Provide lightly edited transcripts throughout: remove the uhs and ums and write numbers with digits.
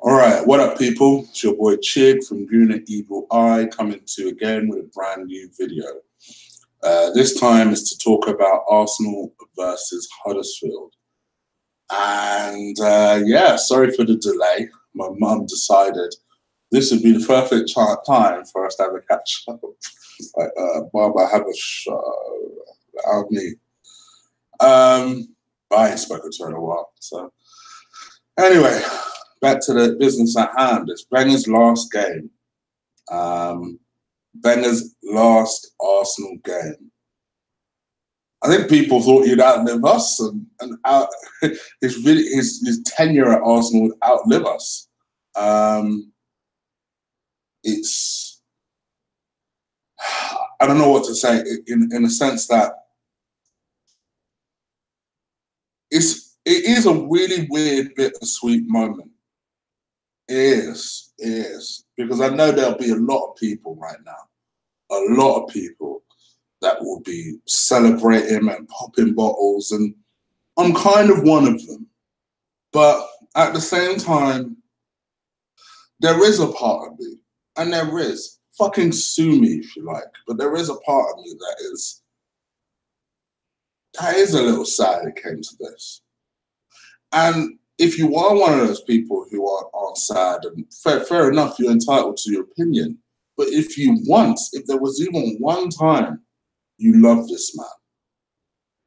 All right, what up, people? It's your boy Chig from Unit Evil Eye coming to you again with a brand new video. This time is to talk about Arsenal versus Huddersfield. And yeah, sorry for the delay. My mum decided this would be the perfect time for us to have a catch up. Like, Baba, have a show. I'll me. I ain't spoken to her in a while. So, anyway, back to the business at hand. It's Wenger's last game. Wenger's last Arsenal game. I think people thought he'd outlive us, and his tenure at Arsenal would outlive us. It's, I don't know what to say in a sense that it is a really weird, bittersweet moment. It is, because I know there'll be a lot of people right now, a lot of people that will be celebrating and popping bottles, and I'm kind of one of them. But at the same time, there is a part of me, and there is, fucking sue me if you like, but there is a part of me that is a little sad it came to this. And if you are one of those people who aren't sad, and fair enough, you're entitled to your opinion. But if there was even one time you love this man,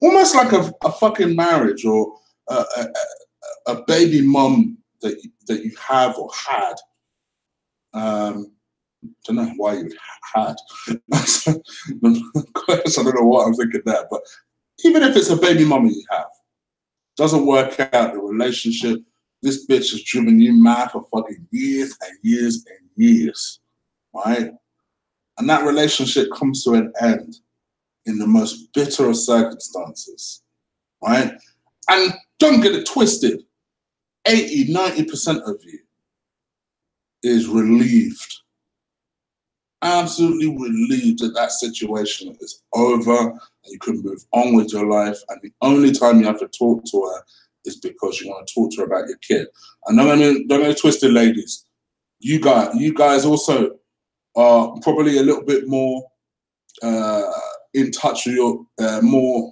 almost like a fucking marriage or a baby mum that you have or had. Don't know why you had. I don't know what I'm thinking there, but even if it's a baby mummy you have, doesn't work out the relationship, this bitch has driven you mad for fucking years and years and years, right? And that relationship comes to an end in the most bitter of circumstances, right? And don't get it twisted, 80, 90% of you is relieved, absolutely relieved that situation is over and you can move on with your life. And the only time you have to talk to her is because you want to talk to her about your kid. And don't get it twisted, ladies. You guys also are probably a little bit more in touch with your more.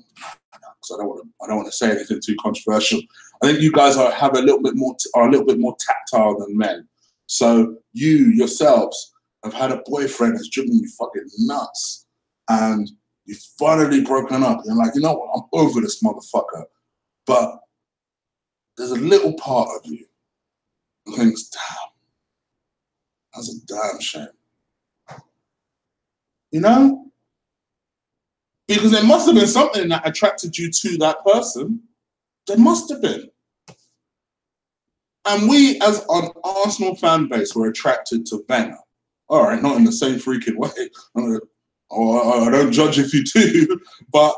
Because I don't want to say anything too controversial. I think you guys are a little bit more tactile than men. So you yourselves have had a boyfriend that's driven you fucking nuts, and you've finally broken up. And you're like, you know what? I'm over this motherfucker. But there's a little part of you who thinks, damn, that's a damn shame. You know? Because there must have been something that attracted you to that person. There must have been. And we, as an Arsenal fan base, were attracted to Wenger. All right, not in the same freaking way. I don't judge if you do, but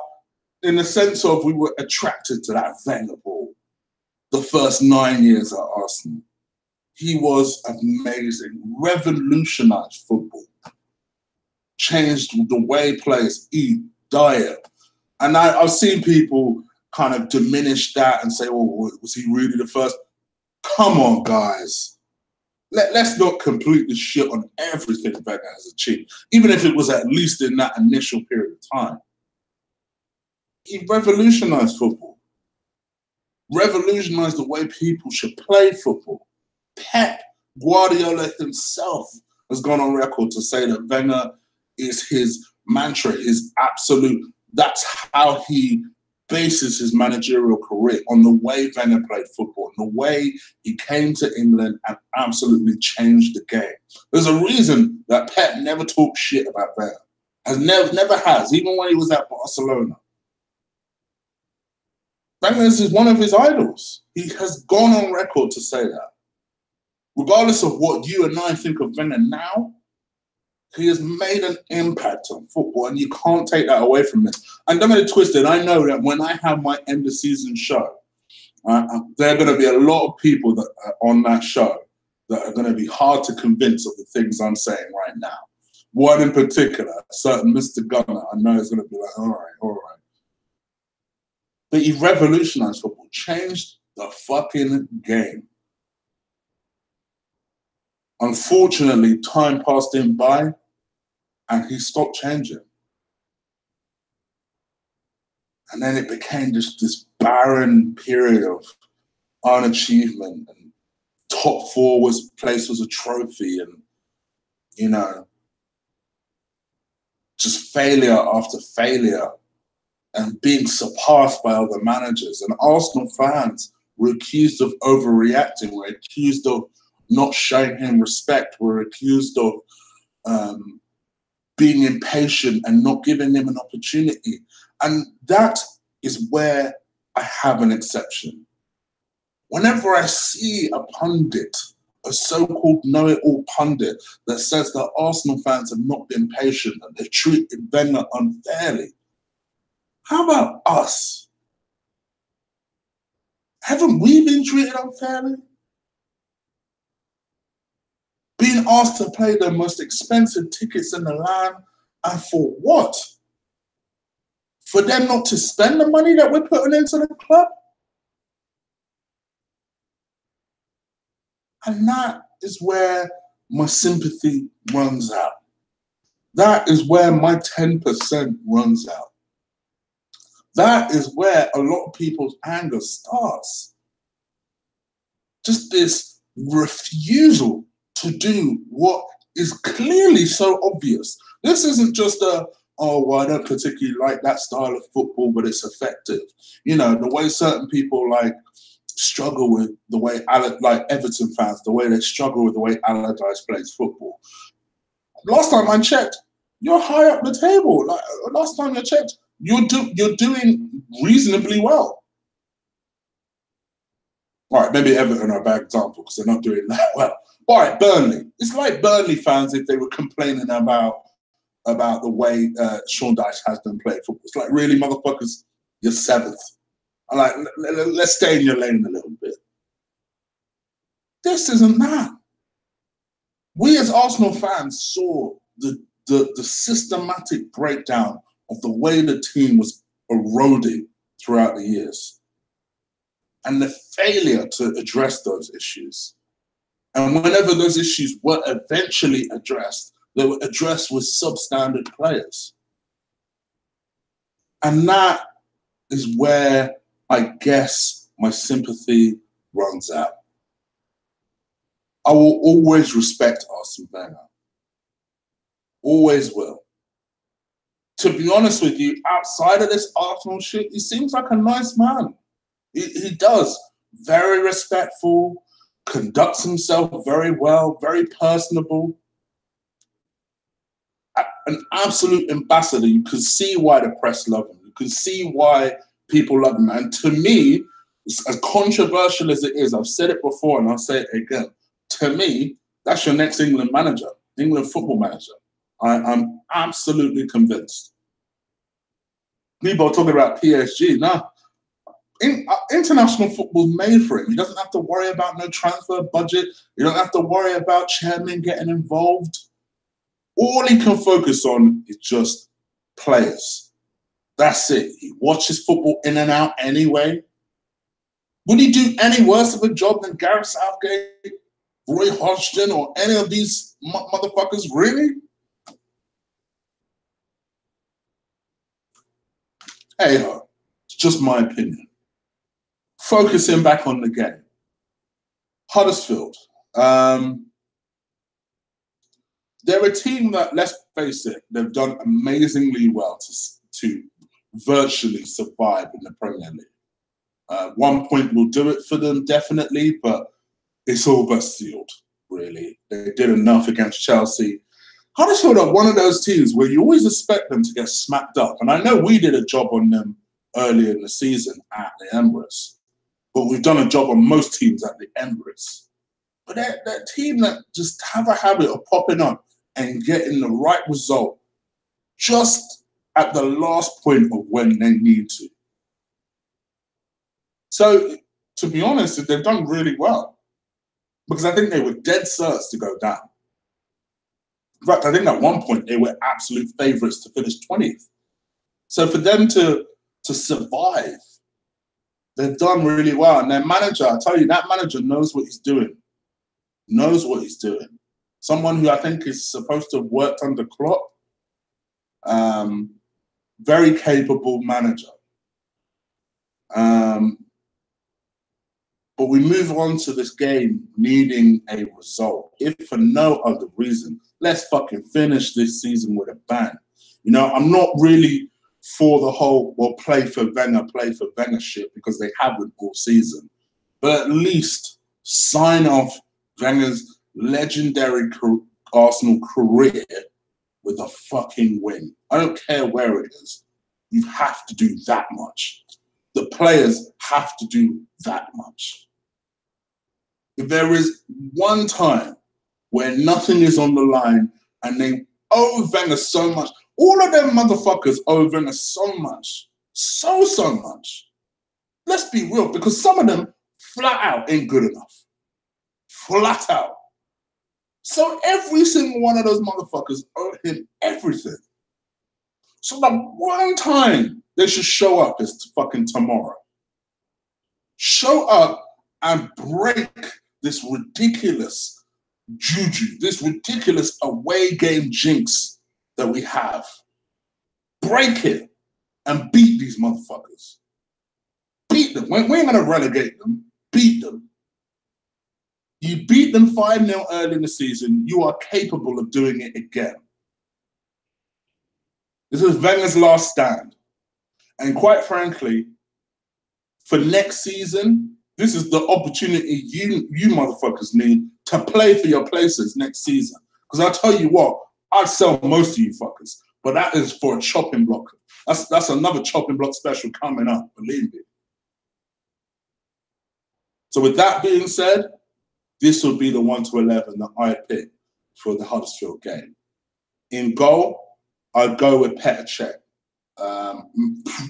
in the sense of we were attracted to that Wenger ball. The first 9 years at Arsenal. He was amazing, revolutionized football, changed the way players eat, diet. And I've seen people kind of diminish that and say, oh, was he really the first? Come on, guys. Let's not completely shit on everything Wenger has achieved, even if it was at least in that initial period of time. He revolutionized football, revolutionized the way people should play football. Pep Guardiola himself has gone on record to say that Wenger is his mantra, his absolute, that's how he bases his managerial career, on the way Wenger played football, and the way he came to England and absolutely changed the game. There's a reason that Pep never talked shit about Wenger. Never has, even when he was at Barcelona. Wenger is one of his idols. He has gone on record to say that. Regardless of what you and I think of Wenger now, he has made an impact on football, and you can't take that away from him. And don't get it twisted, I know that when I have my end of season show, there are going to be a lot of people that are on that show that are going to be hard to convince of the things I'm saying right now. One in particular, a certain Mr. Gunner, I know is going to be like, all right. But he revolutionized football, changed the fucking game. Unfortunately, time passed him by and he stopped changing. And then it became just this barren period of unachievement, and top four place was a trophy, and you know, just failure after failure, and being surpassed by other managers. And Arsenal fans were accused of overreacting, were accused of not showing him respect, were accused of being impatient and not giving him an opportunity. And that is where I have an exception. Whenever I see a pundit, a so-called know-it-all pundit that says that Arsenal fans have not been patient and they've treated Wenger unfairly, how about us? Haven't we been treated unfairly? Being asked to play the most expensive tickets in the land, and for what? For them not to spend the money that we're putting into the club? And that is where my sympathy runs out. That is where my 10% runs out. That is where a lot of people's anger starts. Just this refusal to do what is clearly so obvious. This isn't just a, oh, well, I don't particularly like that style of football, but it's effective. You know, the way certain people struggle with the way, like Everton fans, the way they struggle with the way Allardyce plays football. Last time I checked, you're high up the table. Like last time I checked, you're doing reasonably well. All right, maybe Everton are a bad example because they're not doing that well. All right, Burnley. It's like Burnley fans if they were complaining about the way Sean Dyche has them play football. It's like, really, motherfuckers, you're seventh. I'm like, let's stay in your lane a little bit. This isn't that. We as Arsenal fans saw the systematic breakdown of the way the team was eroding throughout the years and the failure to address those issues. And whenever those issues were eventually addressed, they were addressed with substandard players. And that is where I guess my sympathy runs out. I will always respect Arsene Wenger. Always will. To be honest with you, outside of this Arsenal shit, he seems like a nice man. He does. Very respectful, conducts himself very well, very personable. An absolute ambassador. You can see why the press love him. You can see why people love him. And to me, as controversial as it is, I've said it before and I'll say it again. To me, that's your next England manager, England football manager. I'm absolutely convinced. People are talking about PSG. No, international football's made for him. He doesn't have to worry about no transfer budget. He don't have to worry about chairmen getting involved. All he can focus on is just players. That's it. He watches football in and out anyway. Would he do any worse of a job than Gareth Southgate, Roy Hodgson, or any of these motherfuckers? Really? Hey, it's just my opinion. Focusing back on the game. Huddersfield. They're a team that, let's face it, they've done amazingly well to virtually survive in the Premier League. 1 point will do it for them, definitely, but it's all but sealed, really. They did enough against Chelsea. Huddersfield are one of those teams where you always expect them to get smacked up. And I know we did a job on them earlier in the season at the Emirates, but we've done a job on most teams at the Emirates. But they're a team that just have a habit of popping up and getting the right result just at the last point of when they need to. So, to be honest, they've done really well because I think they were dead certs to go down. In fact, I think at one point they were absolute favourites to finish 20th. So for them to survive, they've done really well. And their manager, I tell you, that manager knows what he's doing. Knows what he's doing. someone who I think is supposed to have worked under Klopp. Very capable manager. But we move on to this game needing a result. If for no other reason, let's fucking finish this season with a bang. You know, I'm not really for the whole, well, play for Wenger shit, because they haven't all season. But at least sign off Wenger's legendary Arsenal career with a fucking win. I don't care where it is. You have to do that much. The players have to do that much. If there is one time where nothing is on the line and they owe Wenger so much, all of them motherfuckers owe Wenger so much. So much. Let's be real, because some of them flat out ain't good enough. Flat out. So every single one of those motherfuckers owe him everything. So the one time they should show up is fucking tomorrow. Show up and break this ridiculous juju, this ridiculous away game jinx that we have. Break it and beat these motherfuckers. Beat them. We ain't going to relegate them. Beat them. You beat them 5-0 early in the season. You are capable of doing it again. This is Wenger's last stand. And quite frankly, for next season, this is the opportunity you motherfuckers need to play for your places next season. Because I'll tell you what, I'd sell most of you fuckers. But that is for a chopping block. That's another chopping block special coming up, believe me. So with that being said, this would be the 1-11 that I pick for the Huddersfield game. In goal, I'd go with Petr Cech.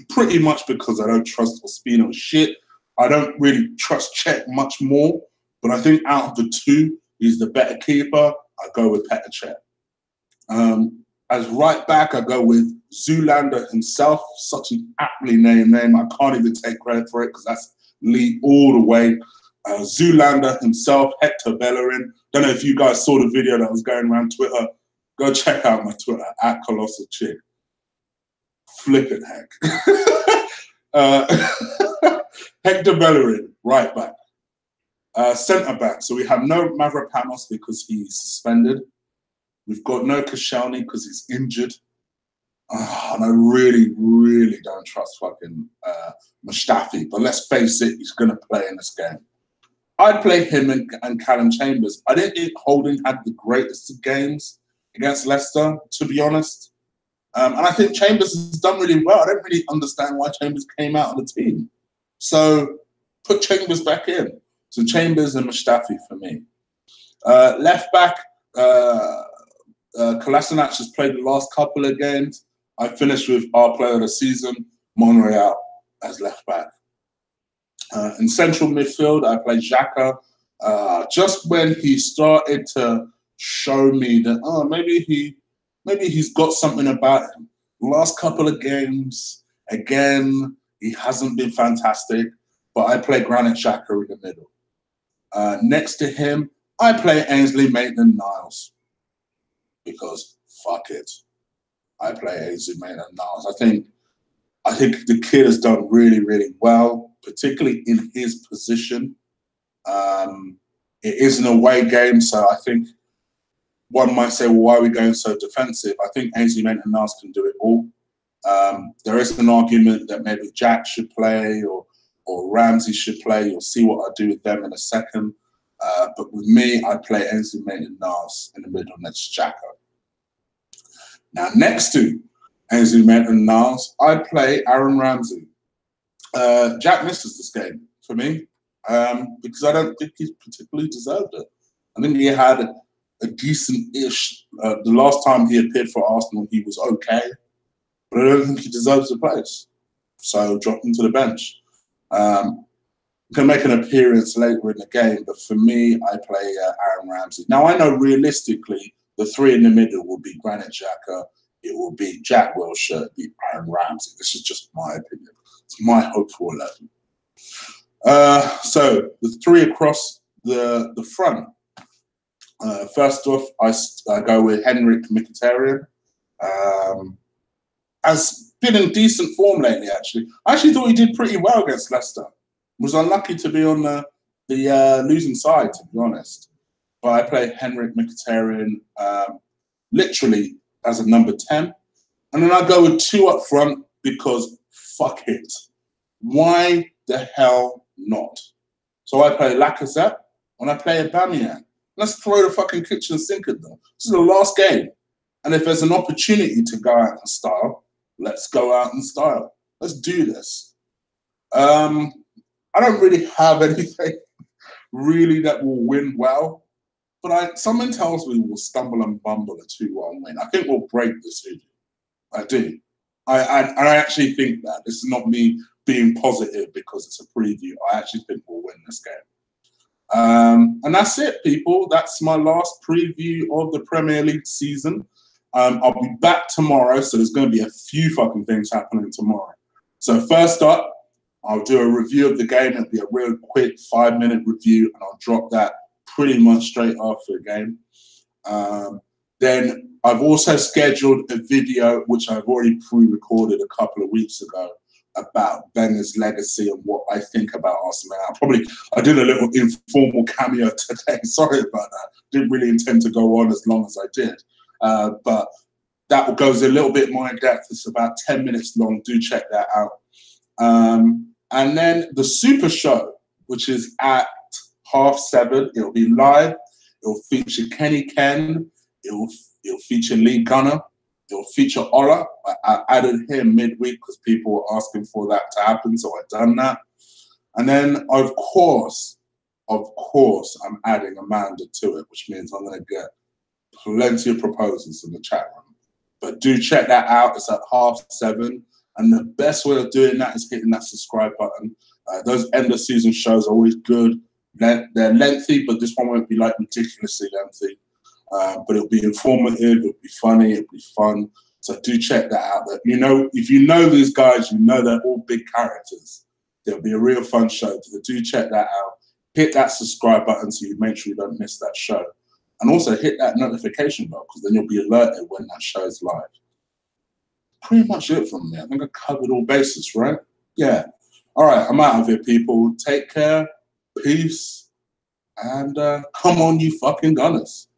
Pretty much because I don't trust Ospino's shit. I don't really trust Cech much more, but I think out of the two, he's the better keeper. I go with Petr Cech. As right back, I go with Zoolander himself. Such an aptly named name. I can't even take credit for it because that's Lee all the way. Zoolander himself, Hector Bellerin. Don't know if you guys saw the video that was going around Twitter. Go check out my Twitter, @ColossalChick. Flippin' heck. Hector Bellerin, right back. Centre back. So we have no Mavropanos because he's suspended. We've got no Koscielny because he's injured. And I really, really don't trust fucking Mustafi. But let's face it, he's going to play in this game. I'd play him and Callum Chambers. I didn't think Holding had the greatest of games against Leicester, to be honest. And I think Chambers has done really well. I don't really understand why Chambers came out of the team. So put Chambers back in. So Chambers and Mustafi for me. Left back, Kolasinac has played the last couple of games. I finished with our player of the season, Monreal, as left back. In central midfield, I played Xhaka. Just when he started to show me that, oh, maybe he's got something about him. Last couple of games, again, he hasn't been fantastic, but I play Granit Xhaka in the middle. Next to him, I play Ainsley Maitland-Niles because fuck it. I play Ainsley Maitland-Niles. I think the kid has done really, really well, particularly in his position. It is an away game, so I think one might say, well, why are we going so defensive? I think Ainsley Maitland-Niles can do it all. There is an argument that maybe Jack should play or Ramsey should play. You'll see what I do with them in a second. But with me, I play Ainsley Maitland-Niles in the middle next to Xhaka. Now, next to Ainsley Maitland-Niles, I play Aaron Ramsey. Jack misses this game for me because I don't think he's particularly deserved it. I think he had a decent-ish. The last time he appeared for Arsenal, he was okay, but I don't think he deserves the place. So drop him to the bench. Can make an appearance later in the game, but for me, I play Aaron Ramsey. Now, I know realistically, the three in the middle will be Granit Xhaka, it will be Jack Wilshere, it will be Aaron Ramsey. This is just my opinion. It's my hopeful 11. So the three across the front. First off, I go with Henrik Mkhitaryan. Has been in decent form lately, actually. I actually thought he did pretty well against Leicester. Was unlucky to be on the losing side, to be honest. But I play Henrik Mkhitaryan literally as a number 10. And then I go with 2 up front because fuck it. Why the hell not? So I play Lacazette and I play Aubameyang. Let's throw the fucking kitchen sink at them. This is the last game. And if there's an opportunity to go out in style, let's go out in style. Let's do this. I don't really have anything really that will win well, but something tells me we'll stumble and bumble a 2-1 win. I think we'll break this hoodoo. I do. I actually think that. This is not me being positive because it's a preview. I actually think we'll win this game. And that's it, people. That's my last preview of the Premier League season. I'll be back tomorrow, so there's going to be a few fucking things happening tomorrow. So first up, I'll do a review of the game. It'll be a real quick 5-minute review, and I'll drop that pretty much straight after the game. Then I've also scheduled a video, which I've already pre-recorded a couple of weeks ago, about Wenger's legacy and what I think about Arsenal. I did a little informal cameo today. Sorry about that. Didn't really intend to go on as long as I did. But that goes a little bit more in depth. It's about 10 minutes long. Do check that out. And then the Super Show, which is at 7:30. It'll be live. It'll feature Kenny Ken. It'll feature Lee Gunner. It'll feature Ola. I added him midweek because people were asking for that to happen, so I've done that. And then, of course, I'm adding Amanda to it, which means I'm going to get plenty of proposals in the chat room. But do check that out. It's at 7:30. And the best way of doing that is hitting that subscribe button. Those end of season shows are always good. They're lengthy, but this one won't be like ridiculously lengthy. But it'll be informative, it'll be funny, it'll be fun. So do check that out. If you know these guys, you know they're all big characters. There'll be a real fun show. So do check that out. Hit that subscribe button so you make sure you don't miss that show. And also hit that notification bell because then you'll be alerted when that show is live. Pretty much it from me. I think I covered all bases, right? Yeah. All right, I'm out of here, people. Take care. Peace. And come on, you fucking Gunners.